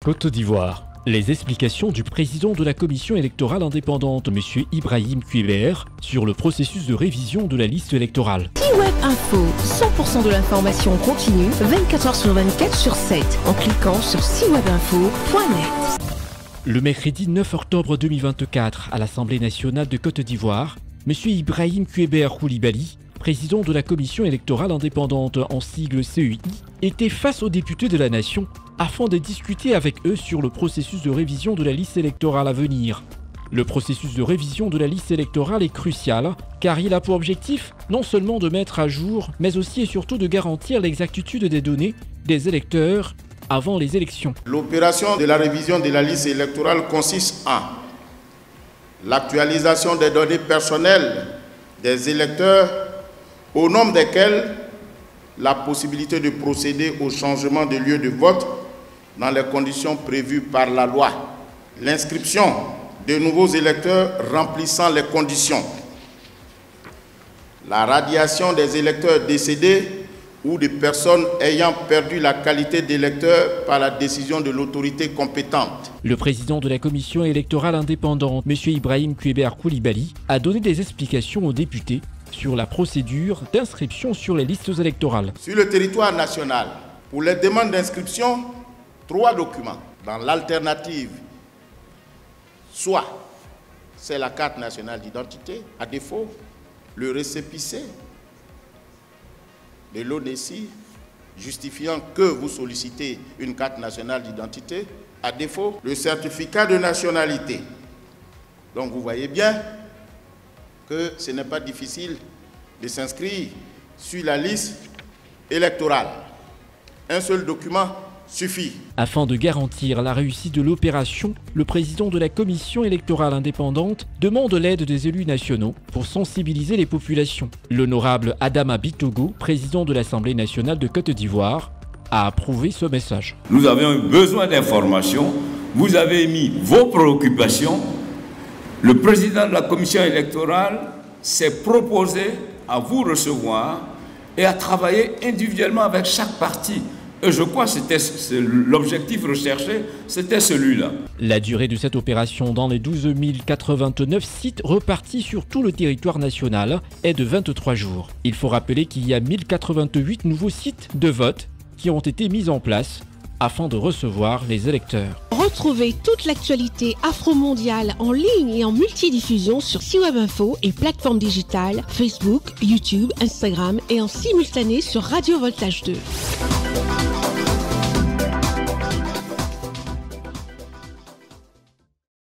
Côte d'Ivoire. Les explications du président de la commission électorale indépendante, M. Ibrahim Kuiber, sur le processus de révision de la liste électorale. C-Web Info, 100% de l'information continue, 24h sur 24 sur 7, en cliquant sur cwebinfo.net. Le mercredi 9 octobre 2024, à l'Assemblée nationale de Côte d'Ivoire, M. Ibrahim Kuiber Koulibaly, président de la commission électorale indépendante en sigle CEI, était face aux députés de la nation afin de discuter avec eux sur le processus de révision de la liste électorale à venir. Le processus de révision de la liste électorale est crucial car il a pour objectif non seulement de mettre à jour, mais aussi et surtout de garantir l'exactitude des données des électeurs avant les élections. L'opération de la révision de la liste électorale consiste en l'actualisation des données personnelles des électeurs au nombre desquels la possibilité de procéder au changement de lieu de vote dans les conditions prévues par la loi, l'inscription de nouveaux électeurs remplissant les conditions, la radiation des électeurs décédés ou des personnes ayant perdu la qualité d'électeur par la décision de l'autorité compétente. Le président de la commission électorale indépendante, M. Ibrahim Kuiber Koulibaly, a donné des explications aux députés sur la procédure d'inscription sur les listes électorales. Sur le territoire national, pour les demandes d'inscription, 3 documents. Dans l'alternative, soit c'est la carte nationale d'identité, à défaut, le récépissé de l'ONESI justifiant que vous sollicitez une carte nationale d'identité, à défaut, le certificat de nationalité. Donc vous voyez bien que ce n'est pas difficile de s'inscrire sur la liste électorale. Un seul document suffit. Afin de garantir la réussite de l'opération, le président de la commission électorale indépendante demande l'aide des élus nationaux pour sensibiliser les populations. L'honorable Adama Bitogo, président de l'Assemblée nationale de Côte d'Ivoire, a approuvé ce message. Nous avions besoin d'informations, vous avez émis vos préoccupations. Le président de la commission électorale s'est proposé à vous recevoir et à travailler individuellement avec chaque parti. Et je crois que c'était l'objectif recherché, c'était celui-là. La durée de cette opération dans les 12 089 sites repartis sur tout le territoire national est de 23 jours. Il faut rappeler qu'il y a 1088 nouveaux sites de vote qui ont été mis en place afin de recevoir les électeurs. Retrouvez toute l'actualité afro-mondiale en ligne et en multidiffusion sur C-Web Info et plateformes digitales Facebook, YouTube, Instagram et en simultané sur Radio Voltage 2.